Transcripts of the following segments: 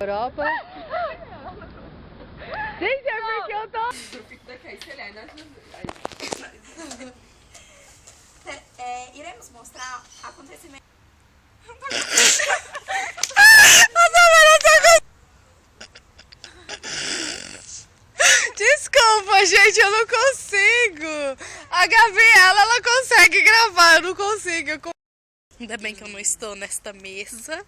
Europa. Gente, é porque eu tô... Iremos mostrar acontecimentos... Desculpa, gente, eu não consigo. A Gabriela, ela consegue gravar, eu não consigo. Ainda bem que eu não estou nesta mesa.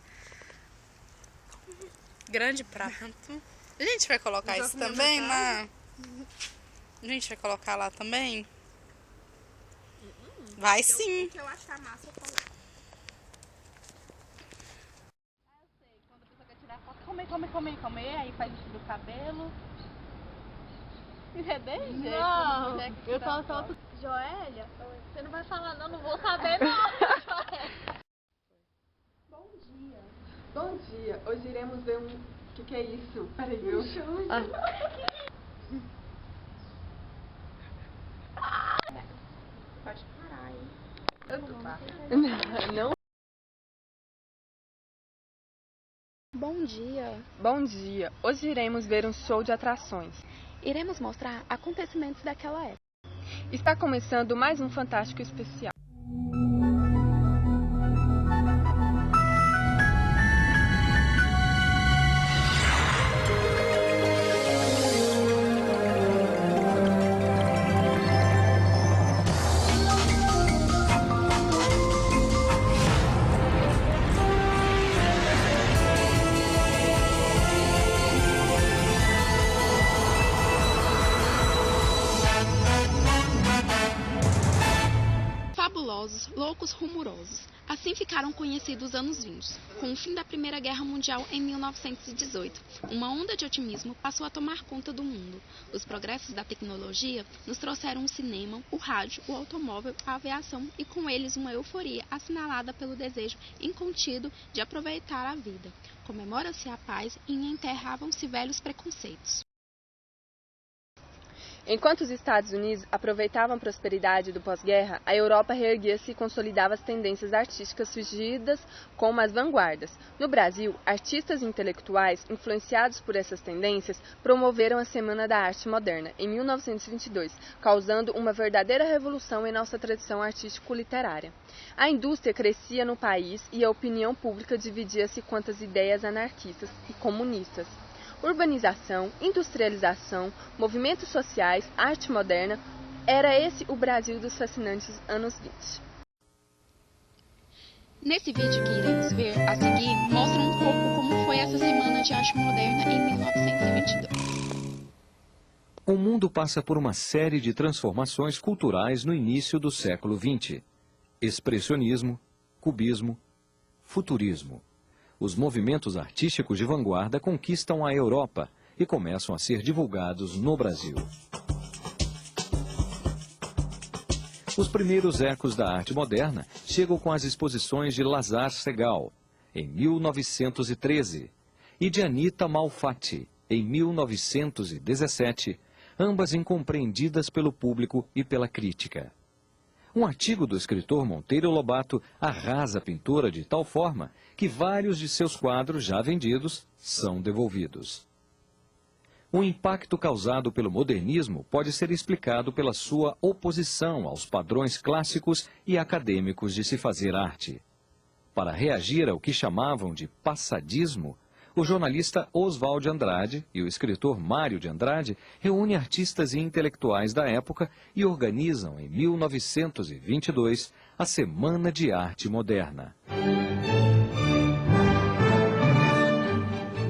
Grande prato. A gente vai colocar isso também lá? A gente vai colocar lá também? Vai sim. O que eu achar massa, eu coloco. Eu sei, quando a pessoa quer tirar foto, comer, aí faz isso do cabelo. Entendeu? Não, eu só solto. Joélia, você não vai falar não vou saber não, Joélia. Bom dia, hoje iremos ver um... O que é isso? Peraí, viu? Pode parar aí. Não? Bom dia. Bom dia, hoje iremos ver um show de atrações. Iremos mostrar acontecimentos daquela época. Está começando mais um Fantástico Especial. Fabulosos, loucos, rumorosos. Assim ficaram conhecidos os anos 20. Com o fim da Primeira Guerra Mundial em 1918, uma onda de otimismo passou a tomar conta do mundo. Os progressos da tecnologia nos trouxeram o cinema, o rádio, o automóvel, a aviação e com eles uma euforia assinalada pelo desejo incontido de aproveitar a vida. Comemora-se a paz e enterravam-se velhos preconceitos. Enquanto os Estados Unidos aproveitavam a prosperidade do pós-guerra, a Europa reerguia-se e consolidava as tendências artísticas surgidas como as vanguardas. No Brasil, artistas e intelectuais, influenciados por essas tendências, promoveram a Semana da Arte Moderna, em 1922, causando uma verdadeira revolução em nossa tradição artístico-literária. A indústria crescia no país e a opinião pública dividia-se quanto às ideias anarquistas e comunistas. Urbanização, industrialização, movimentos sociais, arte moderna, era esse o Brasil dos fascinantes anos 20. Nesse vídeo que iremos ver a seguir, mostra um pouco como foi essa Semana de Arte Moderna em 1922. O mundo passa por uma série de transformações culturais no início do século XX. Expressionismo, cubismo, futurismo. Os movimentos artísticos de vanguarda conquistam a Europa e começam a ser divulgados no Brasil. Os primeiros ecos da arte moderna chegam com as exposições de Lazar Segal, em 1913, e de Anita Malfatti, em 1917, ambas incompreendidas pelo público e pela crítica. Um artigo do escritor Monteiro Lobato arrasa a pintora de tal forma que vários de seus quadros já vendidos são devolvidos. O impacto causado pelo modernismo pode ser explicado pela sua oposição aos padrões clássicos e acadêmicos de se fazer arte. Para reagir ao que chamavam de passadismo, o jornalista Oswald de Andrade e o escritor Mário de Andrade reúnem artistas e intelectuais da época e organizam, em 1922, a Semana de Arte Moderna.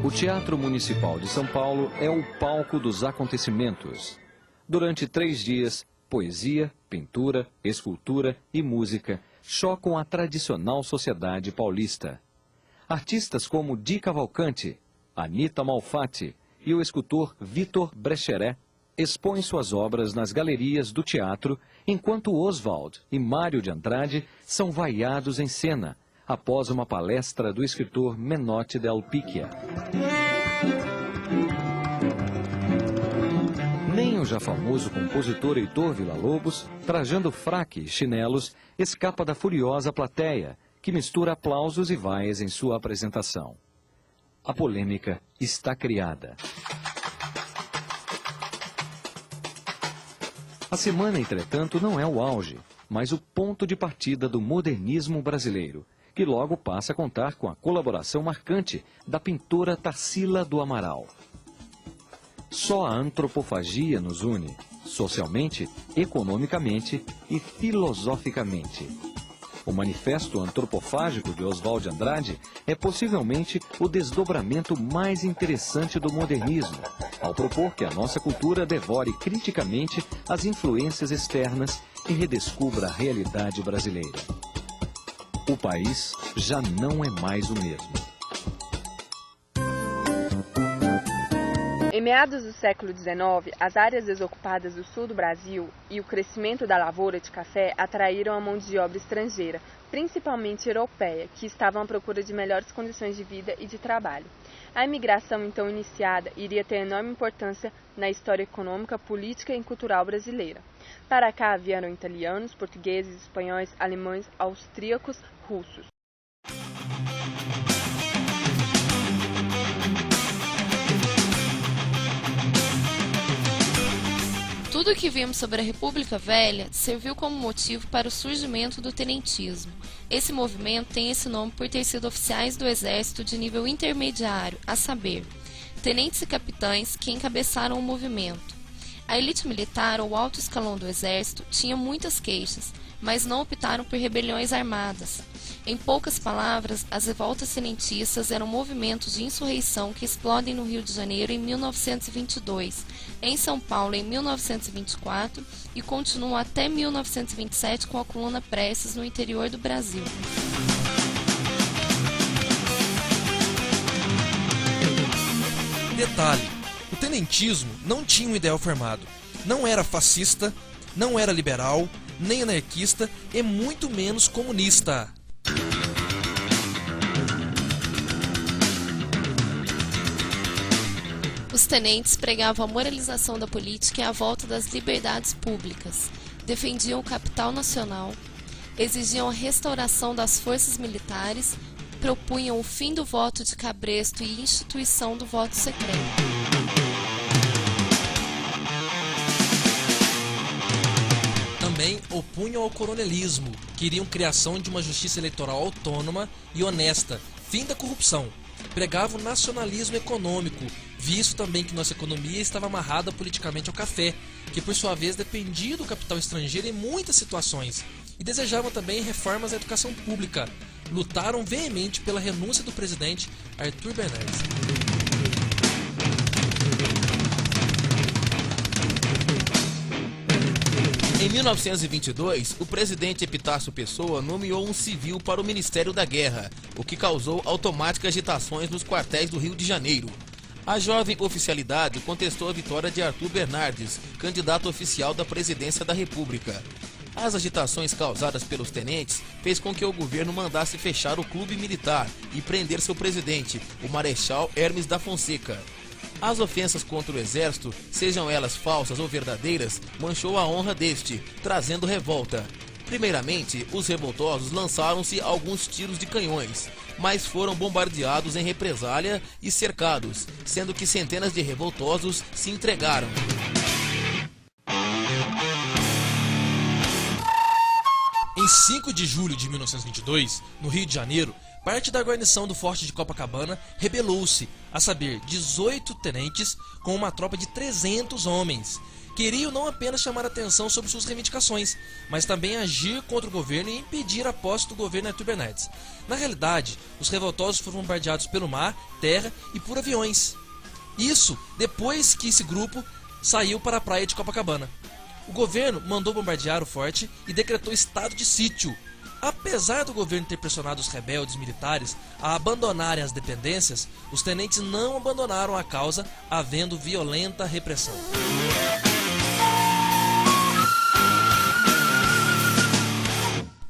O Teatro Municipal de São Paulo é o palco dos acontecimentos. Durante 3 dias, poesia, pintura, escultura e música chocam a tradicional sociedade paulista. Artistas como Di Cavalcanti, Anita Malfatti e o escultor Vitor Brecheret expõem suas obras nas galerias do teatro, enquanto Oswald e Mário de Andrade são vaiados em cena, após uma palestra do escritor Menotti del Picchia. Nem o já famoso compositor Heitor Villa-Lobos, trajando fraque e chinelos, escapa da furiosa plateia, que mistura aplausos e vaias em sua apresentação. A polêmica está criada. A semana, entretanto, não é o auge, mas o ponto de partida do modernismo brasileiro, que logo passa a contar com a colaboração marcante da pintora Tarsila do Amaral. Só a antropofagia nos une, socialmente, economicamente e filosoficamente. O Manifesto Antropofágico de Oswald de Andrade é possivelmente o desdobramento mais interessante do modernismo, ao propor que a nossa cultura devore criticamente as influências externas e redescubra a realidade brasileira. O país já não é mais o mesmo. Em meados do século XIX, as áreas desocupadas do sul do Brasil e o crescimento da lavoura de café atraíram a mão de obra estrangeira, principalmente europeia, que estavam à procura de melhores condições de vida e de trabalho. A imigração então iniciada iria ter enorme importância na história econômica, política e cultural brasileira. Para cá vieram italianos, portugueses, espanhóis, alemães, austríacos, russos. Tudo o que vimos sobre a República Velha serviu como motivo para o surgimento do tenentismo. Esse movimento tem esse nome por ter sido oficiais do exército de nível intermediário, a saber, tenentes e capitães que encabeçaram o movimento. A elite militar ou alto escalão do exército tinha muitas queixas, mas não optaram por rebeliões armadas. Em poucas palavras, as revoltas tenentistas eram movimentos de insurreição que explodem no Rio de Janeiro em 1922, em São Paulo em 1924 e continuam até 1927 com a coluna Prestes no interior do Brasil. Detalhe, o tenentismo não tinha um ideal formado. Não era fascista, não era liberal, nem anarquista e muito menos comunista. Os tenentes pregavam a moralização da política e a volta das liberdades públicas, defendiam o capital nacional, exigiam a restauração das forças militares, propunham o fim do voto de cabresto e instituição do voto secreto. Também opunham ao coronelismo, queriam criação de uma justiça eleitoral autônoma e honesta, fim da corrupção. Pregavam o nacionalismo econômico, visto também que nossa economia estava amarrada politicamente ao café, que por sua vez dependia do capital estrangeiro em muitas situações, e desejavam também reformas à educação pública. Lutaram veemente pela renúncia do presidente Arthur Bernardes. Em 1922, o presidente Epitácio Pessoa nomeou um civil para o Ministério da Guerra, o que causou automáticas agitações nos quartéis do Rio de Janeiro. A jovem oficialidade contestou a vitória de Arthur Bernardes, candidato oficial da presidência da República. As agitações causadas pelos tenentes fez com que o governo mandasse fechar o clube militar e prender seu presidente, o Marechal Hermes da Fonseca. As ofensas contra o exército, sejam elas falsas ou verdadeiras, manchou a honra deste, trazendo revolta. Primeiramente, os revoltosos lançaram-se alguns tiros de canhões, mas foram bombardeados em represália e cercados, sendo que centenas de revoltosos se entregaram. Em 5 de julho de 1922, no Rio de Janeiro, parte da guarnição do Forte de Copacabana rebelou-se, a saber, 18 tenentes com uma tropa de 300 homens. Queriam não apenas chamar atenção sobre suas reivindicações, mas também agir contra o governo e impedir a posse do governo Arthur Bernardes. Na realidade, os revoltosos foram bombardeados pelo mar, terra e por aviões. Isso depois que esse grupo saiu para a praia de Copacabana. O governo mandou bombardear o forte e decretou estado de sítio. Apesar do governo ter pressionado os rebeldes militares a abandonarem as dependências, os tenentes não abandonaram a causa, havendo violenta repressão.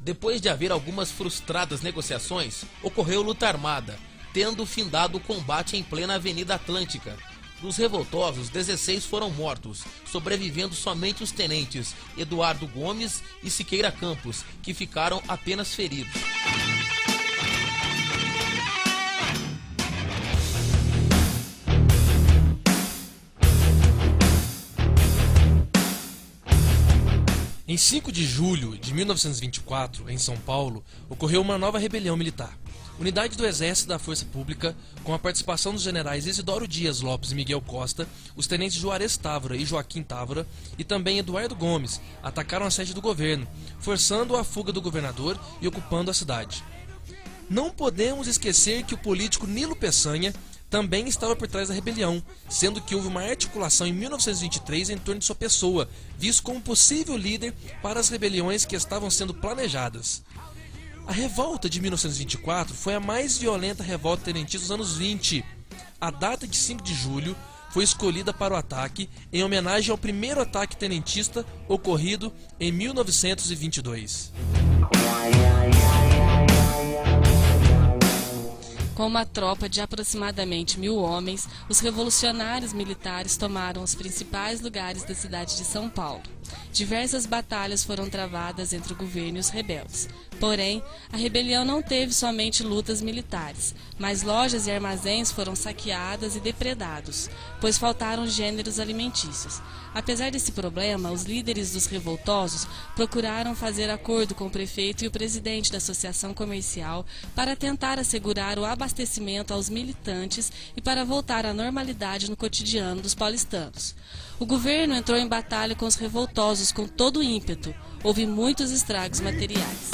Depois de haver algumas frustradas negociações, ocorreu luta armada, tendo findado o combate em plena Avenida Atlântica. Dos revoltosos, 16 foram mortos, sobrevivendo somente os tenentes Eduardo Gomes e Siqueira Campos, que ficaram apenas feridos. 5 de julho de 1924, em São Paulo, ocorreu uma nova rebelião militar. Unidade do Exército da Força Pública, com a participação dos generais Isidoro Dias Lopes e Miguel Costa, os tenentes Juarez Távora e Joaquim Távora, e também Eduardo Gomes, atacaram a sede do governo, forçando a fuga do governador e ocupando a cidade. Não podemos esquecer que o político Nilo Peçanha também estava por trás da rebelião, sendo que houve uma articulação em 1923 em torno de sua pessoa, visto como possível líder para as rebeliões que estavam sendo planejadas. A revolta de 1924 foi a mais violenta revolta tenentista dos anos 20. A data de 5 de julho foi escolhida para o ataque em homenagem ao primeiro ataque tenentista ocorrido em 1922. Com uma tropa de aproximadamente 1.000 homens, os revolucionários militares tomaram os principais lugares da cidade de São Paulo. Diversas batalhas foram travadas entre o governo e os rebeldes. Porém, a rebelião não teve somente lutas militares, mas lojas e armazéns foram saqueadas e depredados, pois faltaram gêneros alimentícios. Apesar desse problema, os líderes dos revoltosos procuraram fazer acordo com o prefeito e o presidente da associação comercial para tentar assegurar o abastecimento aos militantes e para voltar à normalidade no cotidiano dos paulistanos. O governo entrou em batalha com os revoltosos com todo o ímpeto. Houve muitos estragos materiais.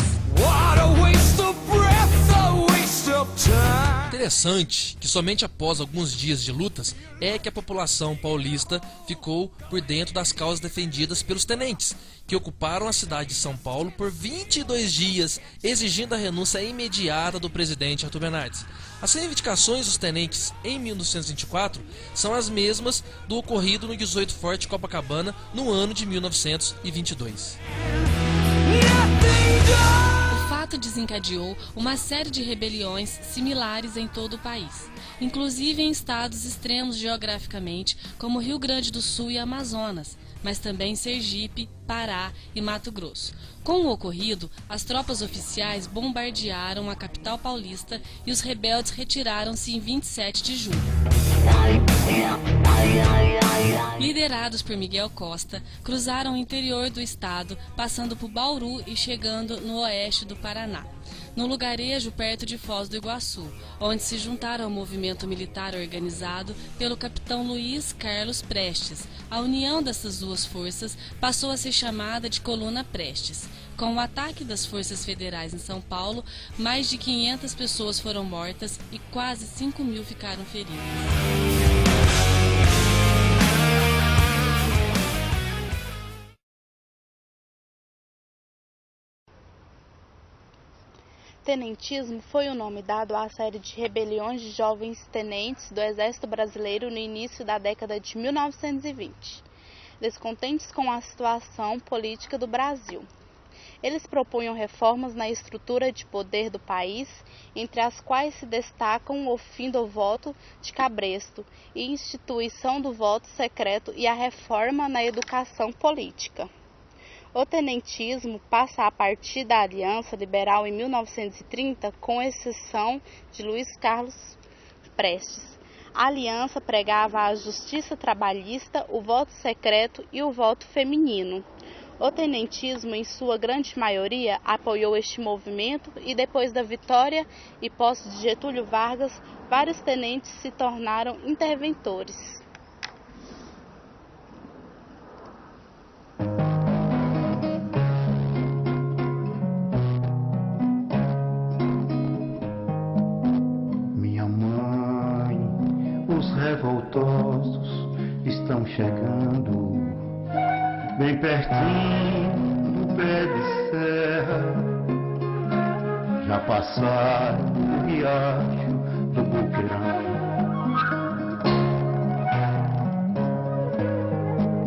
Interessante que somente após alguns dias de lutas é que a população paulista ficou por dentro das causas defendidas pelos tenentes, que ocuparam a cidade de São Paulo por 22 dias, exigindo a renúncia imediata do presidente Arthur Bernardes. As reivindicações dos tenentes em 1924 são as mesmas do ocorrido no 18 Forte Copacabana no ano de 1922. O fato desencadeou uma série de rebeliões similares em todo o país, inclusive em estados extremos geograficamente, como Rio Grande do Sul e Amazonas, mas também Sergipe, Pará e Mato Grosso. Com o ocorrido, as tropas oficiais bombardearam a capital paulista e os rebeldes retiraram-se em 27 de julho. Liderados por Miguel Costa, cruzaram o interior do estado, passando por Bauru e chegando no oeste do Paraná, no lugarejo perto de Foz do Iguaçu, onde se juntaram ao movimento militar organizado pelo capitão Luiz Carlos Prestes. A união dessas duas forças passou a ser chamada de Coluna Prestes. Com o ataque das forças federais em São Paulo, mais de 500 pessoas foram mortas e quase 5.000 ficaram feridas. Tenentismo foi o nome dado à série de rebeliões de jovens tenentes do Exército Brasileiro no início da década de 1920, descontentes com a situação política do Brasil. Eles propunham reformas na estrutura de poder do país, entre as quais se destacam o fim do voto de cabresto e instituição do voto secreto e a reforma na educação política. O tenentismo passa a partir da Aliança Liberal em 1930, com exceção de Luiz Carlos Prestes. A aliança pregava a justiça trabalhista, o voto secreto e o voto feminino. O tenentismo, em sua grande maioria, apoiou este movimento e, depois da vitória e posse de Getúlio Vargas, vários tenentes se tornaram interventores. Revoltosos estão chegando bem pertinho do pé de serra, já passaram o riacho do Boqueirão.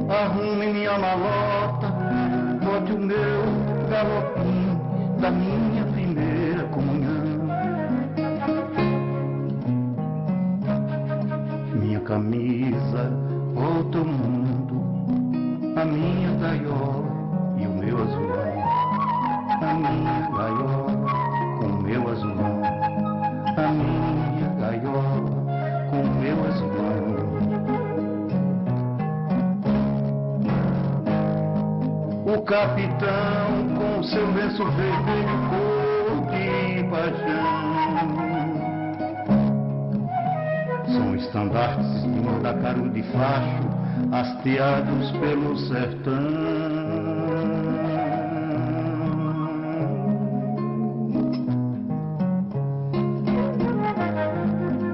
Arrume minha malota, bote o meu galopim da minha primeira comunhão. Camisa, outro mundo, a minha gaiola e o meu azulão. A minha gaiola com o meu azulão. A minha gaiola com o meu azulão. O capitão com seu lenço vermelho cor de paixão. São estandartes de mandacaru de facho, hasteados pelo sertão.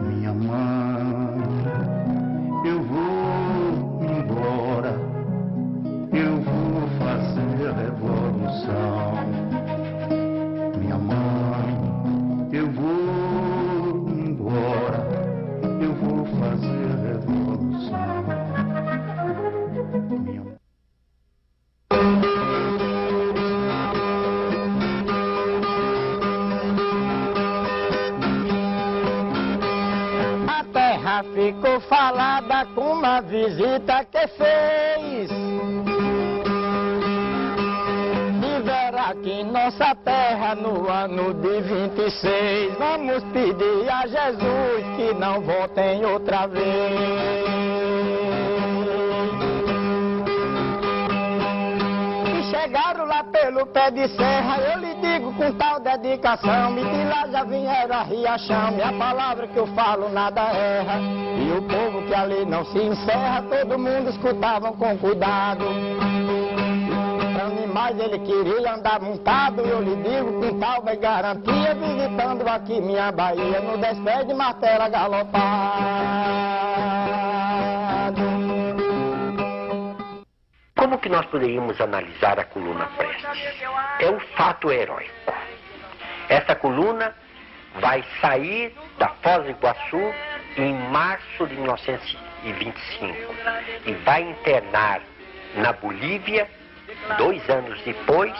Minha mãe, eu vou embora, eu vou fazer a revolução. Minha mãe, eu vou embora, eu vou fazer a revolução. A terra ficou falada com uma visita que fez. E verá que nossa terra no ano de 26. Vamos pedir a Jesus que não voltem outra vez. Chegaram lá pelo pé de serra, eu lhe digo com tal dedicação, e de lá já vieram a Riachão, minha palavra que eu falo nada erra, e o povo que ali não se encerra, todo mundo escutavam com cuidado. Animais ele queria andar montado, eu lhe digo com tal bem garantia, visitando aqui minha Bahia, no despé de martelo galopado. Como que nós poderíamos analisar a coluna Prestes? É um fato heróico. Essa coluna vai sair da Foz do Iguaçu em março de 1925 e vai internar na Bolívia 2 anos depois,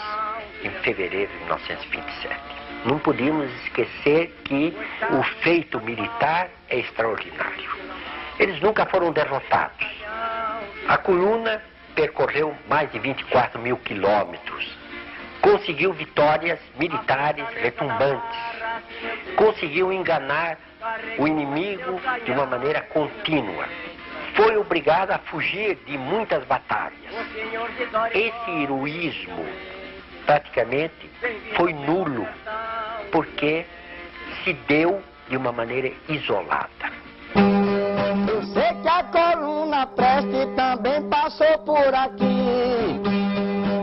em fevereiro de 1927. Não podíamos esquecer que o feito militar é extraordinário. Eles nunca foram derrotados. A coluna percorreu mais de 24 mil quilômetros, conseguiu vitórias militares retumbantes, conseguiu enganar o inimigo de uma maneira contínua, foi obrigado a fugir de muitas batalhas. Esse heroísmo praticamente foi nulo, porque se deu de uma maneira isolada. Eu sei que a coluna Prestes também passou por aqui.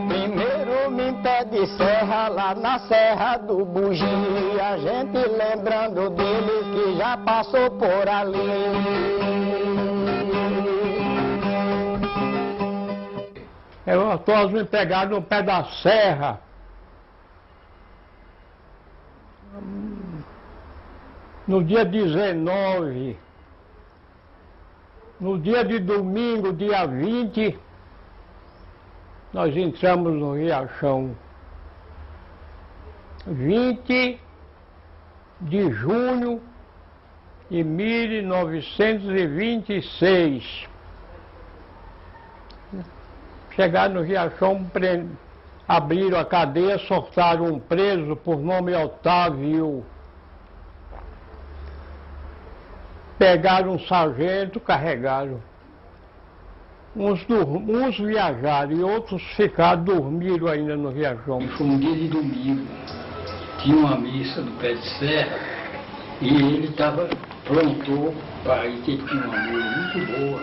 Primeiro em pé de serra, lá na Serra do Bugi. A gente lembrando deles que já passou por ali. Todos me pegaram no pé da serra. No dia 19. No dia de domingo, dia 20, nós entramos no Riachão. 20 de junho de 1926. Chegaram no Riachão, abriram a cadeia, soltaram um preso por nome Otávio. Pegaram um sargento, carregaram. Uns viajaram e outros ficaram, dormiram ainda no Riachão. Foi um dia de domingo, tinha uma missa do pé de serra e ele prontou para ir, que ele tinha uma mulher muito boa,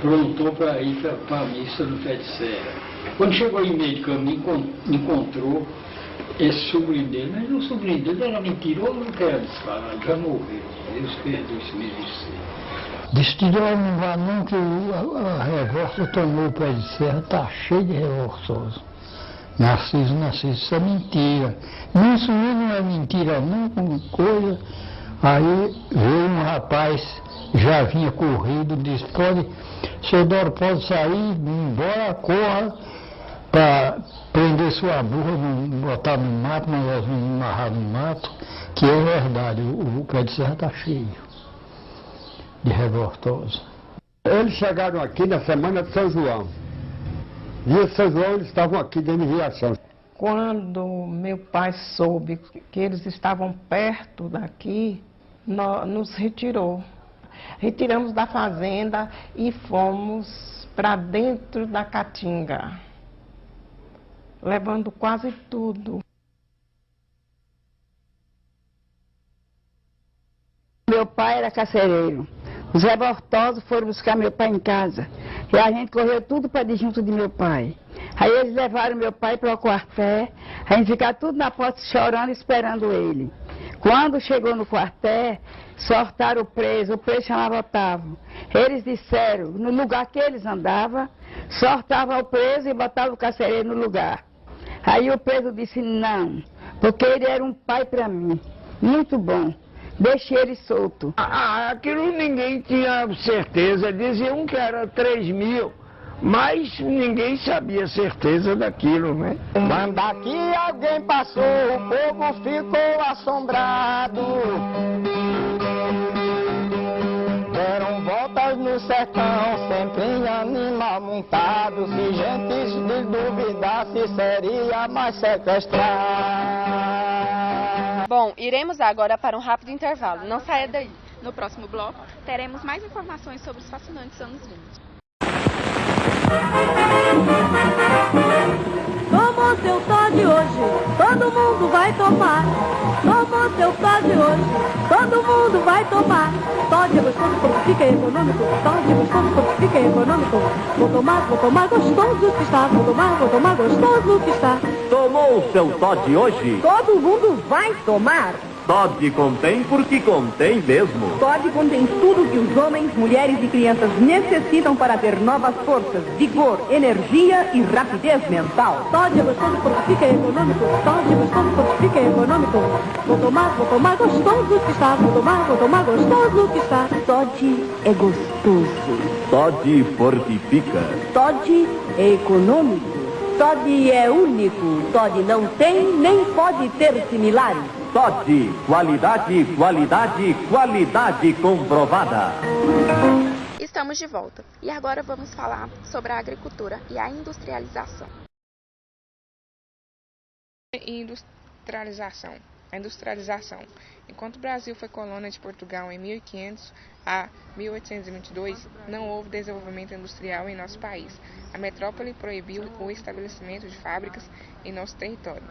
prontou para ir para a missa do pé de serra. Quando chegou em meio de caminho, encontrou esse sobrinho dele, mas o sobrinho dele era mentiroso, não quero falar, já morreu. Deus perdoe esse ministério. Disse que não vá não, que a revolta tomou o pé de serra, está cheio de revoltosos. Narciso, isso é mentira. Isso não é mentira não, com coisa. Aí veio um rapaz, já vinha corrido, disse, seu Doro pode sair, embora, corra, para prender sua burra, botar no mato, mandar os meninos amarrar no mato, que é verdade, o pé de serra está cheio de revoltosos. Eles chegaram aqui na semana de São João. Dia de São João eles estavam aqui dentro de Riachão. Quando meu pai soube que eles estavam perto daqui, nos retirou. Retiramos da fazenda e fomos para dentro da Caatinga. levando quase tudo. Meu pai era carcereiro. Os revoltosos foram buscar meu pai em casa. E a gente correu tudo para de junto de meu pai. Aí eles levaram meu pai para o quartel. A gente ficava tudo na porta chorando, esperando ele. Quando chegou no quartel, soltaram o preso chamava Otávio. Eles disseram, no lugar que eles andavam, soltava o preso e botava o carcereiro no lugar. Aí o preso disse não, porque ele era um pai para mim, muito bom. Deixei ele solto. Aquilo ninguém tinha certeza, diziam que era 3.000, mas ninguém sabia certeza daquilo, né? Quando aqui alguém passou, o povo ficou assombrado. Deram voltas no sertão, sempre em animal montado. Se gente duvidasse, seria mais sequestrar. Bom, iremos agora para um rápido intervalo. Não saia daí. No próximo bloco, teremos mais informações sobre os fascinantes anos 20. Tomou seu Todd hoje, todo mundo vai tomar. Tomou seu Todd hoje, todo mundo vai tomar. Todd é gostoso porque fica econômico. Todd é gostoso porque fica econômico. Vou tomar gostoso que está. Vou tomar gostoso que está. Tomou seu Todd hoje? Todo mundo vai tomar. Todd contém porque contém mesmo. Todd contém tudo que os homens, mulheres e crianças necessitam para ter novas forças, vigor, energia e rapidez mental. Todd é gostoso porque fica econômico. Todd é gostoso porque fica econômico. Vou tomar gostoso que está. Vou tomar gostoso que está. Todd é gostoso. Todd fortifica. Todd é econômico. Todd é único. Todd não tem nem pode ter similares. Todd, qualidade, qualidade, qualidade comprovada. Estamos de volta e agora vamos falar sobre a agricultura e a industrialização. A industrialização. Enquanto o Brasil foi colônia de Portugal em 1500 a 1822, não houve desenvolvimento industrial em nosso país. A metrópole proibiu o estabelecimento de fábricas em nosso território,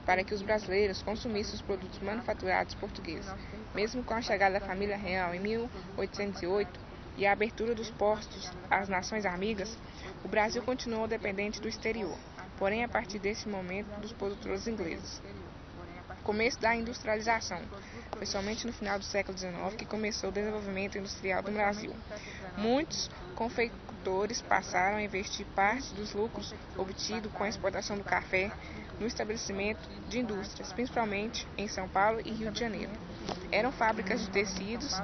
para que os brasileiros consumissem os produtos manufaturados portugueses. Mesmo com a chegada da família real em 1808 e a abertura dos portos às nações amigas, o Brasil continuou dependente do exterior, porém a partir desse momento dos produtores ingleses. Começo da industrialização, foi somente no final do século XIX que começou o desenvolvimento industrial do Brasil. Muitos confeitores passaram a investir parte dos lucros obtidos com a exportação do café no estabelecimento de indústrias, principalmente em São Paulo e Rio de Janeiro. Eram fábricas de tecidos,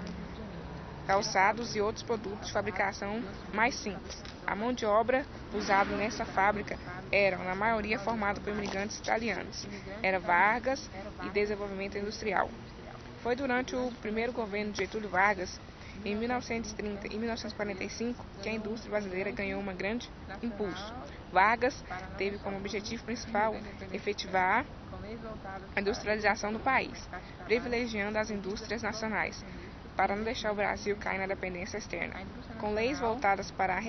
calçados e outros produtos de fabricação mais simples. A mão de obra usada nessa fábrica era, na maioria, formada por imigrantes italianos. Era Vargas e desenvolvimento industrial. Foi durante o primeiro governo de Getúlio Vargas, em 1930 e 1945, que a indústria brasileira ganhou um grande impulso. Vargas teve como objetivo principal efetivar a industrialização do país, privilegiando as indústrias nacionais, para não deixar o Brasil cair na dependência externa. Com leis voltadas para a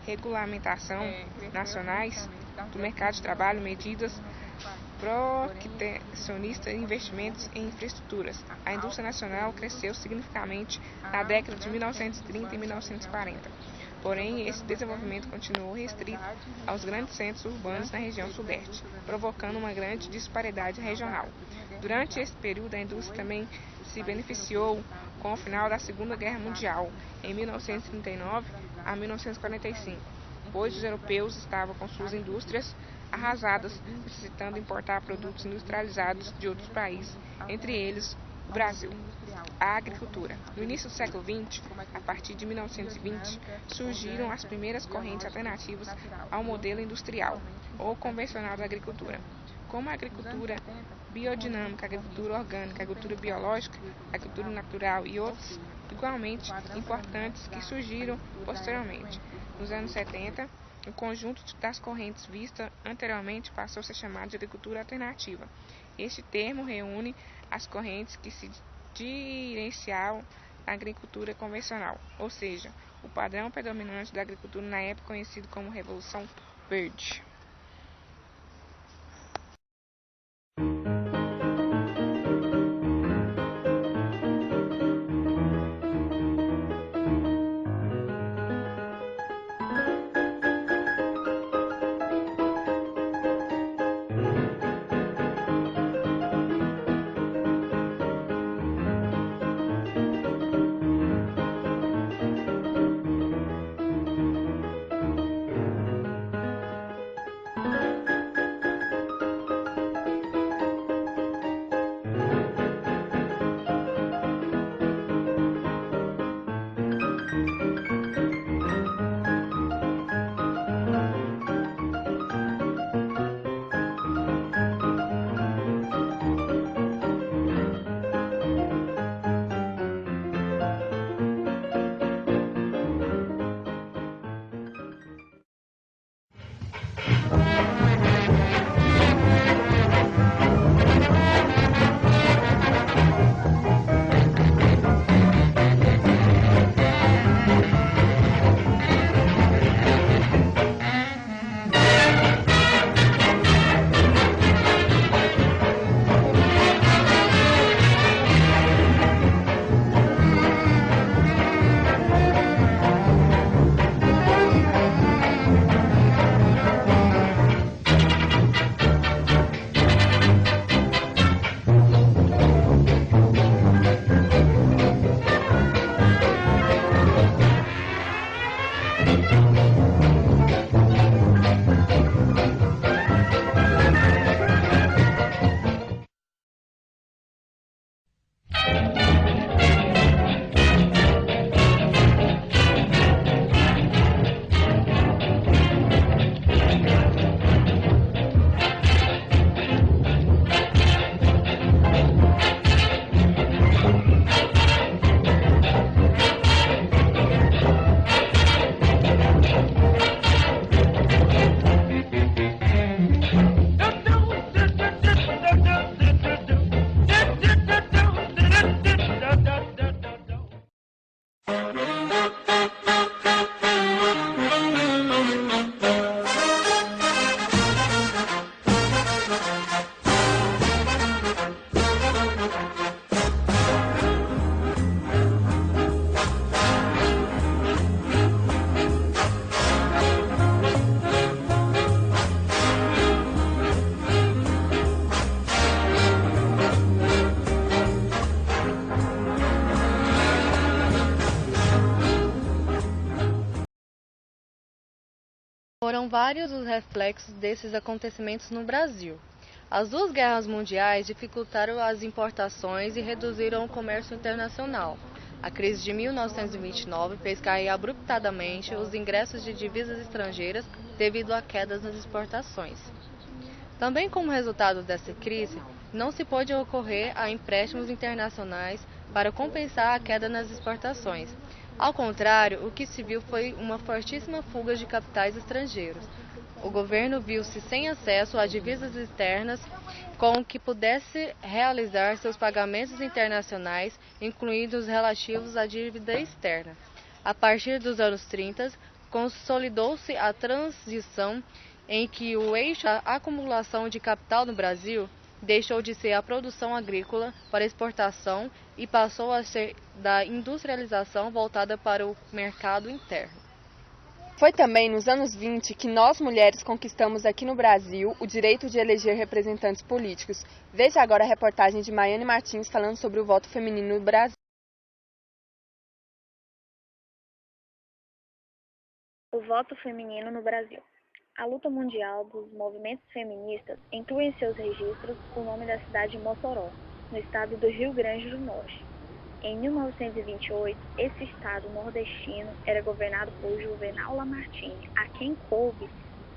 regulamentação nacionais do mercado de trabalho, medidas protecionistas e investimentos em infraestruturas, a indústria nacional cresceu significativamente na década de 1930 e 1940. Porém, esse desenvolvimento continuou restrito aos grandes centros urbanos na região sudeste, provocando uma grande disparidade regional. Durante esse período, a indústria também se beneficiou com o final da Segunda Guerra Mundial, em 1939 a 1945, pois os europeus estavam com suas indústrias arrasadas, necessitando importar produtos industrializados de outros países, entre eles o Brasil. A agricultura. No início do século XX, a partir de 1920, surgiram as primeiras correntes alternativas ao modelo industrial ou convencional da agricultura, como a agricultura biodinâmica, a agricultura orgânica, a agricultura biológica, a agricultura natural e outros igualmente importantes que surgiram posteriormente. Nos anos 70, o conjunto das correntes vista anteriormente passou a ser chamado de agricultura alternativa. Este termo reúne as correntes que se diferenciavam da agricultura convencional, ou seja, o padrão predominante da agricultura na época conhecido como Revolução Verde. Foram vários os reflexos desses acontecimentos no Brasil. As duas guerras mundiais dificultaram as importações e reduziram o comércio internacional. A crise de 1929 fez cair abruptamente os ingressos de divisas estrangeiras devido a quedas nas exportações. Também como resultado dessa crise, não se pôde ocorrer a empréstimos internacionais para compensar a queda nas exportações. Ao contrário, o que se viu foi uma fortíssima fuga de capitais estrangeiros. O governo viu-se sem acesso a divisas externas com que pudesse realizar seus pagamentos internacionais, incluindo os relativos à dívida externa. A partir dos anos 30, consolidou-se a transição em que o eixo da acumulação de capital no Brasil deixou de ser a produção agrícola para exportação e passou a ser da industrialização voltada para o mercado interno. Foi também nos anos 20 que nós, mulheres, conquistamos aqui no Brasil o direito de eleger representantes políticos. Veja agora a reportagem de Maiane Martins falando sobre o voto feminino no Brasil. O voto feminino no Brasil. A luta mundial dos movimentos feministas inclui em seus registros o nome da cidade de Mossoró, no estado do Rio Grande do Norte. Em 1928, esse estado nordestino era governado por Juvenal Lamartine, a quem coube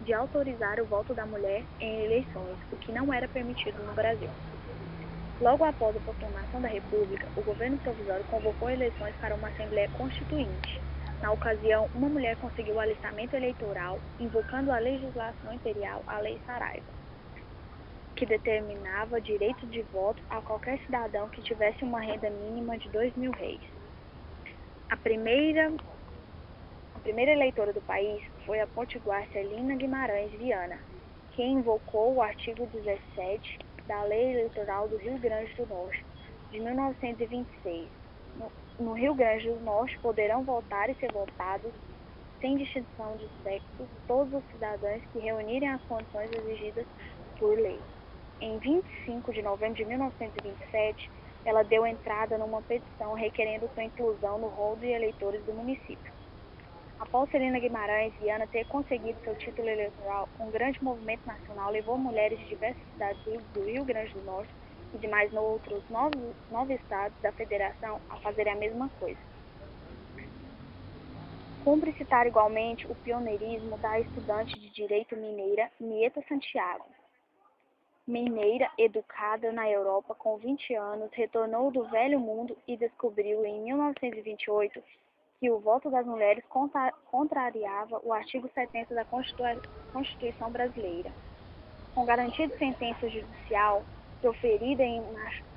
de autorizar o voto da mulher em eleições, o que não era permitido no Brasil. Logo após a proclamação da República, o governo provisório convocou eleições para uma Assembleia Constituinte. Na ocasião, uma mulher conseguiu o alistamento eleitoral, invocando a legislação imperial, a Lei Saraiva, que determinava direito de voto a qualquer cidadão que tivesse uma renda mínima de 2.000 réis. A primeira eleitora do país foi a potiguar Celina Guimarães Viana, que invocou o artigo 17 da Lei Eleitoral do Rio Grande do Norte, de 1926. No Rio Grande do Norte poderão votar e ser votados, sem distinção de sexo, todos os cidadãos que reunirem as condições exigidas por lei. Em 25 de novembro de 1927, ela deu entrada numa petição requerendo sua inclusão no rol de eleitores do município. Após Celina Guimarães Viana ter conseguido seu título eleitoral, um grande movimento nacional levou mulheres de diversas cidades do Rio Grande do Norte e de mais outros 9 estados da federação a fazerem a mesma coisa. Cumpre citar igualmente o pioneirismo da estudante de direito mineira Nieta Santiago. Mineira, educada na Europa com 20 anos, retornou do velho mundo e descobriu em 1928 que o voto das mulheres contrariava o artigo 70 da Constituição brasileira. Com garantia de sentença judicial proferida em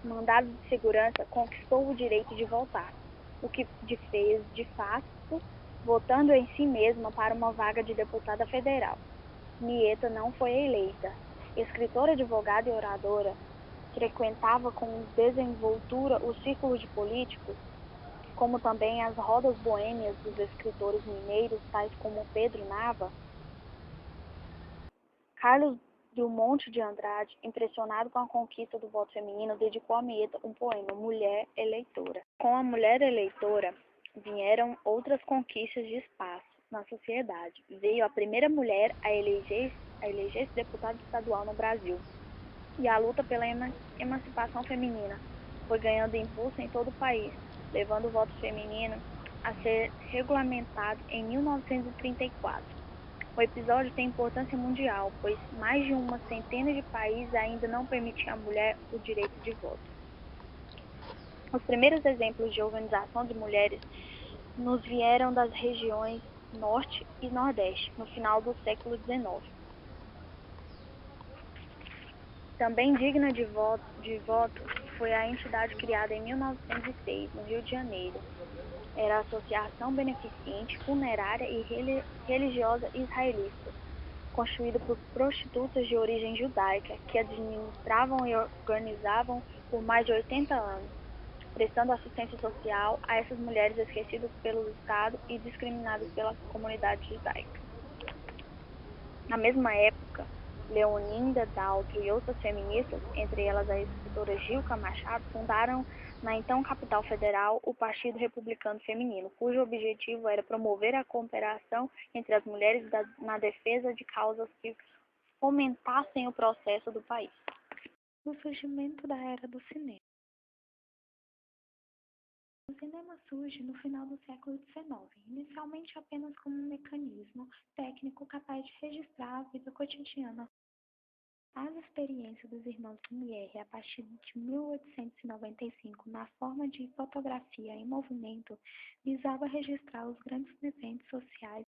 mandado de segurança, conquistou o direito de votar, o que fez, de fato, votando em si mesma para uma vaga de deputada federal. Nieta não foi eleita. Escritora, advogada e oradora, frequentava com desenvoltura os círculos de políticos, como também as rodas boêmias dos escritores mineiros, tais como Pedro Nava. Carlos Drummond de Andrade, impressionado com a conquista do voto feminino, dedicou a Nieta um poema, Mulher Eleitora. Com a mulher eleitora vieram outras conquistas de espaço na sociedade. Veio a primeira mulher a eleger-se deputada estadual no Brasil. E a luta pela emancipação feminina foi ganhando impulso em todo o país, levando o voto feminino a ser regulamentado em 1934. O episódio tem importância mundial, pois mais de uma centena de países ainda não permitiam à mulher o direito de voto. Os primeiros exemplos de organização de mulheres nos vieram das regiões Norte e Nordeste, no final do século XIX. Também digna de voto foi a entidade criada em 1906, no Rio de Janeiro. Era a Associação Beneficente, Funerária e Religiosa Israelita, constituída por prostitutas de origem judaica, que administravam e organizavam por mais de 80 anos, prestando assistência social a essas mulheres esquecidas pelo Estado e discriminadas pela comunidade judaica. Na mesma época, Leoninda Daltro e outras feministas, entre elas a escritora Gilca Machado, fundaram na então capital federal, o Partido Republicano Feminino, cujo objetivo era promover a cooperação entre as mulheres na defesa de causas que fomentassem o processo do país. O surgimento da era do cinema. O cinema surge no final do século XIX, inicialmente apenas como um mecanismo técnico capaz de registrar a vida cotidiana. As experiências dos irmãos Lumière, a partir de 1895, na forma de fotografia em movimento, visava registrar os grandes eventos sociais.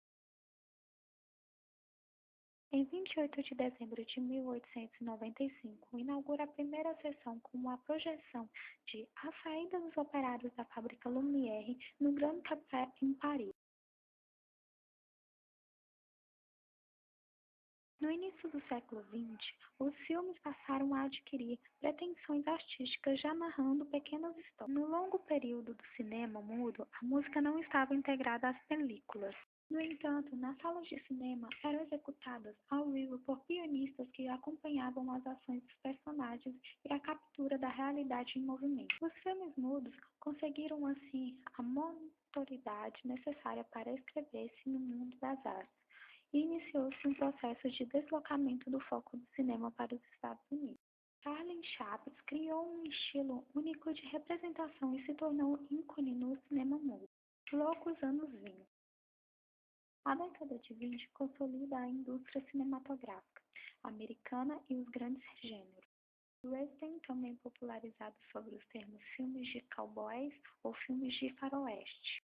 Em 28 de dezembro de 1895, inaugura a primeira sessão com a projeção de A Saída dos Operários da Fábrica Lumière no Grand Café em Paris. No início do século XX, os filmes passaram a adquirir pretensões artísticas já narrando pequenas histórias. No longo período do cinema mudo, a música não estava integrada às películas. No entanto, nas salas de cinema eram executadas ao vivo por pianistas que acompanhavam as ações dos personagens e a captura da realidade em movimento. Os filmes mudos conseguiram, assim, a notoriedade necessária para escrever-se no mundo das artes. E iniciou-se um processo de deslocamento do foco do cinema para os Estados Unidos. Charlie Chaplin criou um estilo único de representação e se tornou ícone no cinema mudo. Loucos anos 20. A década de 20 consolida a indústria cinematográfica americana e os grandes gêneros. O western, também popularizado sob os termos filmes de cowboys ou filmes de faroeste.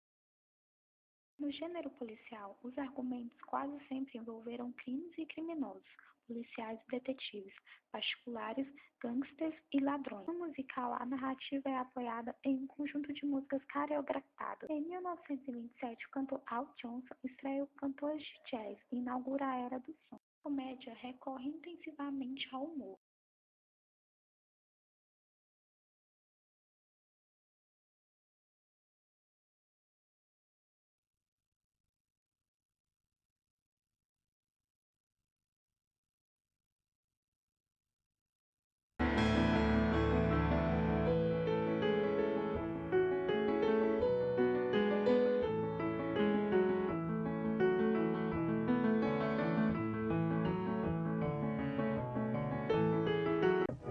No gênero policial, os argumentos quase sempre envolveram crimes e criminosos, policiais e detetives, particulares, gangsters e ladrões. No musical, a narrativa é apoiada em um conjunto de músicas coreografadas. Em 1927, o cantor Al Johnson estreia Cantores de Jazz e inaugura a Era do Som. A comédia recorre intensivamente ao humor.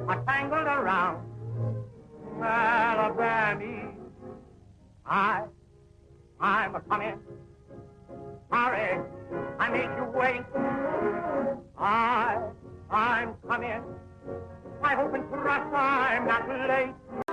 I tangled around Alabama. I'm a coming. Hurry, I need you wait. I'm coming. I hope and trust I'm not late.